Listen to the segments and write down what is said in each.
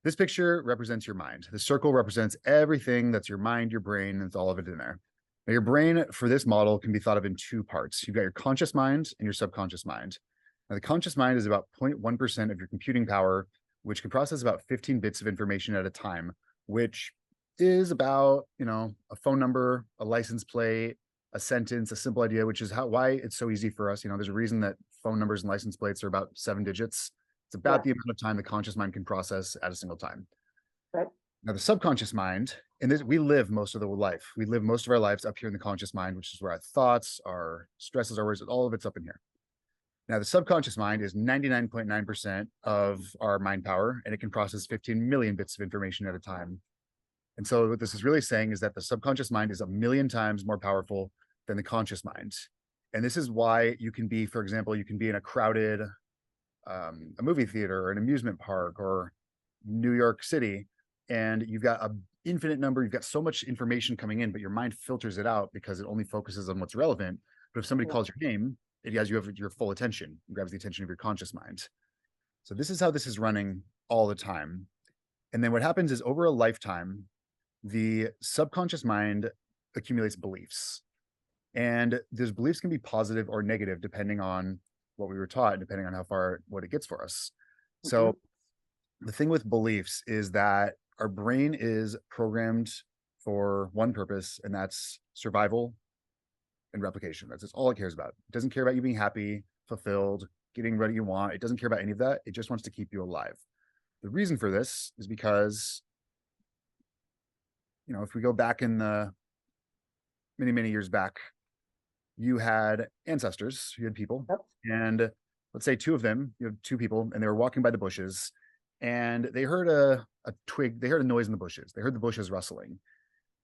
This picture represents your mind. The circle represents everything that's your mind, your brain, and it's all of it in there. Now, your brain for this model can be thought of in two parts. You've got your conscious mind and your subconscious mind. Now, the conscious mind is about 0.1% of your computing power, which can process about 15 bits of information at a time, which is about, a phone number, a license plate, a sentence, a simple idea, which is why it's so easy for us. There's a reason that phone numbers and license plates are about 7 digits. It's about the amount of time the conscious mind can process at a single time. Right. Now, the subconscious mind, and this, we live most of the life. We live most of our lives up here in the conscious mind, which is where our thoughts, our stresses, our worries, all of it's up in here. Now, the subconscious mind is 99.9% of our mind power, and it can process 15 million bits of information at a time. And so what this is really saying is that the subconscious mind is 1,000,000 times more powerful than the conscious mind. And this is why you can be, for example, you can be in a crowded a movie theater or an amusement park or New York City, and you've got an infinite number, you've got so much information coming in, but your mind filters it out because it only focuses on what's relevant. But if somebody calls your name, it has you have your full attention, it grabs the attention of your conscious mind. So this is how this is running all the time. And then what happens is over a lifetime, the subconscious mind accumulates beliefs. And those beliefs can be positive or negative depending on what we were taught, depending on what it gets for us. So the thing with beliefs is that our brain is programmed for one purpose, and that's survival and replication. That's all it cares about. It doesn't care about you being happy, fulfilled, getting what you want. It doesn't care about any of that. It just wants to keep you alive. The reason for this is because, if we go back in the many, many years back, you had ancestors, you had people, and let's say two of them, you have two people, and they were walking by the bushes, and they heard a twig, they heard a noise in the bushes. They heard the bushes rustling.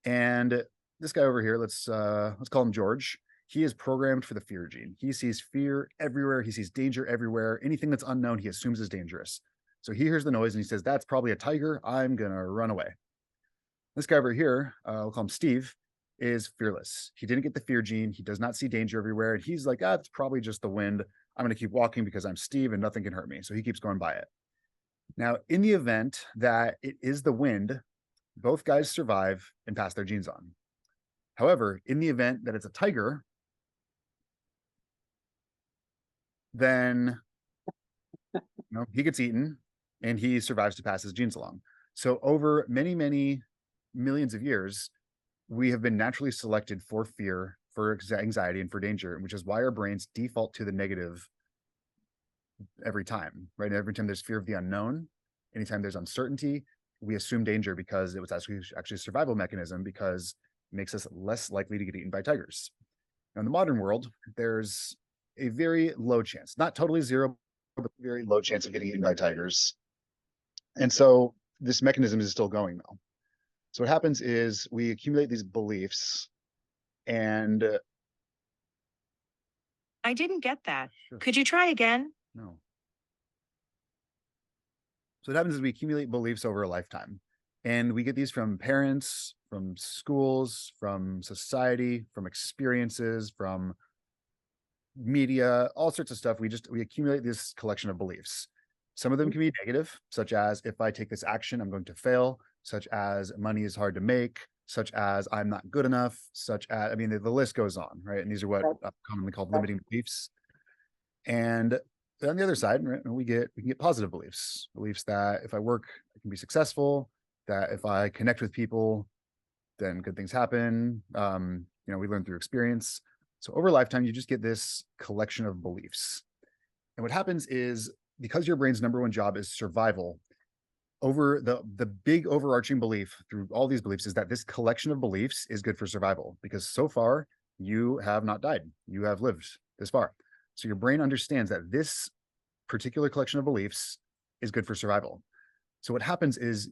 And this guy over here, let's call him George. He is programmed for the fear gene. He sees fear everywhere. He sees danger everywhere. Anything that's unknown, he assumes is dangerous. So he hears the noise and he says, "That's probably a tiger. I'm gonna run away." This guy over here, we'll call him Steve, is fearless. He didn't get the fear gene. He does not see danger everywhere. And he's like, it's probably just the wind. I'm going to keep walking because I'm Steve and nothing can hurt me. So he keeps going by it. Now, in the event that it is the wind, both guys survive and pass their genes on. However, in the event that it's a tiger, then he gets eaten and he survives to pass his genes along. So over many, many millions of years, we have been naturally selected for fear, for anxiety, and for danger, which is why our brains default to the negative every time, right? Every time there's fear of the unknown, anytime there's uncertainty, we assume danger because it was actually a survival mechanism because it makes us less likely to get eaten by tigers. Now, in the modern world, there's a very low chance, not totally zero, but very low chance of getting eaten by tigers. And so this mechanism is still going though. So what happens is we accumulate these beliefs and I didn't get that. Sure. Could you try again? No. So what happens is we accumulate beliefs over a lifetime. And we get these from parents, from schools, from society, from experiences, from media, all sorts of stuff. We accumulate this collection of beliefs. Some of them can be negative, such as if I take this action, I'm going to fail, such as money is hard to make, such as I'm not good enough, such as, the list goes on, right? And these are what are commonly called limiting beliefs. And on the other side, right, we can get positive beliefs that if I work, I can be successful, that if I connect with people, then good things happen. We learn through experience. So over a lifetime, you just get this collection of beliefs. And what happens is because your brain's number one job is survival, over the big overarching belief through all these beliefs is that this collection of beliefs is good for survival because so far you have not died. You have lived this far. So your brain understands that this particular collection of beliefs is good for survival. So what happens is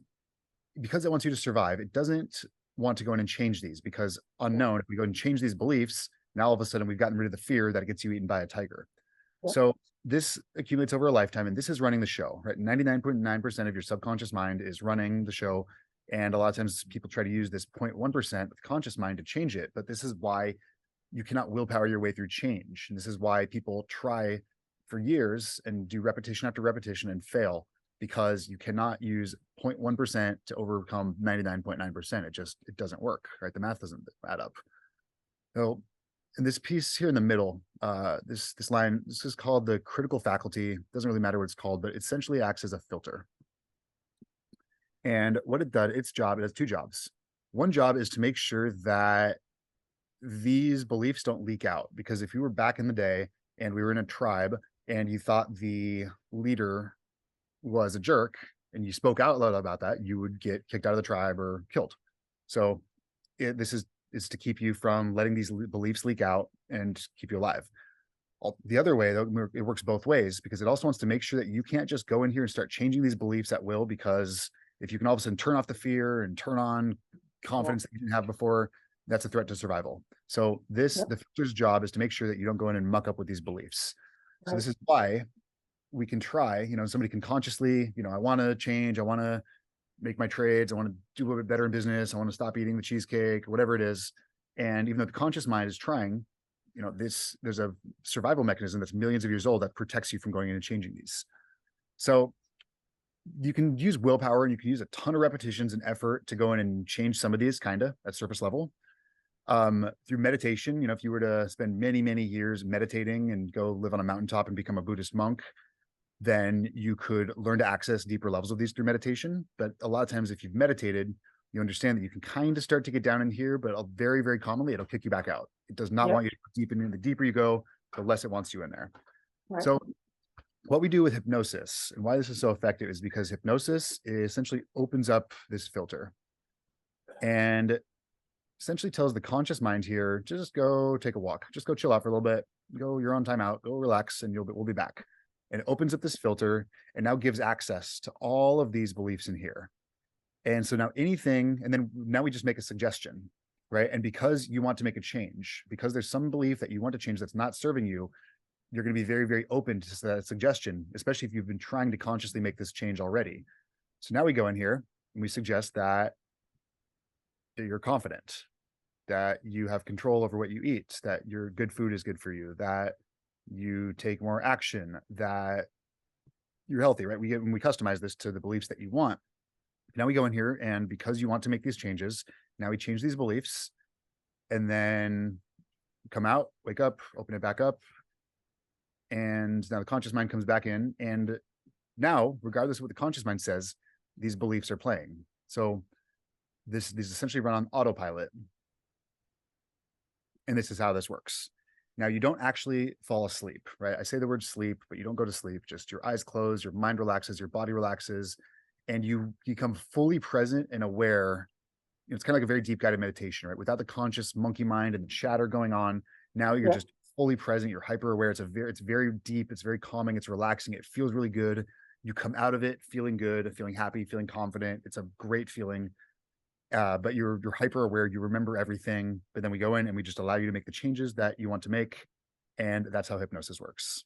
because it wants you to survive, it doesn't want to go in and change these because unknown, if we go and change these beliefs, now all of a sudden we've gotten rid of the fear that it gets you eaten by a tiger. So this accumulates over a lifetime, and this is running the show, right? 99.9% of your subconscious mind is running the show. And a lot of times people try to use this 0.1% of conscious mind to change it. But this is why you cannot willpower your way through change. And this is why people try for years and do repetition after repetition and fail because you cannot use 0.1% to overcome 99.9%. It doesn't work, right? The math doesn't add up. So in this piece here in the middle, this line, this is called the critical faculty. Doesn't really matter what it's called, but it essentially acts as a filter. And what it does, its job, it has two jobs. One job is to make sure that these beliefs don't leak out, because if you were back in the day and we were in a tribe and you thought the leader was a jerk and you spoke out loud about that, you would get kicked out of the tribe or killed. So this is to keep you from letting these beliefs leak out and keep you alive. The other way, though, it works both ways, because it also wants to make sure that you can't just go in here and start changing these beliefs at will, because if you can all of a sudden turn off the fear and turn on confidence that you didn't have before, that's a threat to survival. So the filter's job is to make sure that you don't go in and muck up with these beliefs. So this is why we can try, somebody can consciously, I want to change, I want to make my trades, I want to do a little bit better in business, I want to stop eating the cheesecake, whatever it is. And even though the conscious mind is trying, there's a survival mechanism that's millions of years old that protects you from going in and changing these. So you can use willpower and you can use a ton of repetitions and effort to go in and change some of these at surface level. Through meditation, if you were to spend many, many years meditating and go live on a mountaintop and become a Buddhist monk, then you could learn to access deeper levels of these through meditation. But a lot of times, if you've meditated, you understand that you can kind of start to get down in here, but very, very commonly, it'll kick you back out. It does not want you to go deep in. The deeper you go, the less it wants you in there. Right. So what we do with hypnosis and why this is so effective is because hypnosis essentially opens up this filter and essentially tells the conscious mind here, just go take a walk, just go chill out for a little bit, go your own time out, go relax, and we'll be back. And it opens up this filter and now gives access to all of these beliefs in here. And so now now we just make a suggestion, right? And because you want to make a change, because there's some belief that you want to change that's not serving you, you're going to be very, very open to that suggestion, especially if you've been trying to consciously make this change already. So now we go in here and we suggest that you're confident, that you have control over what you eat, that your good food is good for you, that you take more action, that you're healthy, right? When we customize this to the beliefs that you want. Now we go in here, and because you want to make these changes, now we change these beliefs and then come out, wake up, open it back up. And now the conscious mind comes back in. And now, regardless of what the conscious mind says, these beliefs are playing. So these essentially run on autopilot. And this is how this works. Now, you don't actually fall asleep, right? I say the word sleep, but you don't go to sleep. Just your eyes close, your mind relaxes, your body relaxes, and you become fully present and aware. It's kind of like a very deep guided meditation, right? Without the conscious monkey mind and the chatter going on. Now you're just fully present. You're hyper aware. It's very deep. It's very calming. It's relaxing. It feels really good. You come out of it feeling good, feeling happy, feeling confident. It's a great feeling. But you're hyper aware, you remember everything, but then we go in and we just allow you to make the changes that you want to make. And that's how hypnosis works.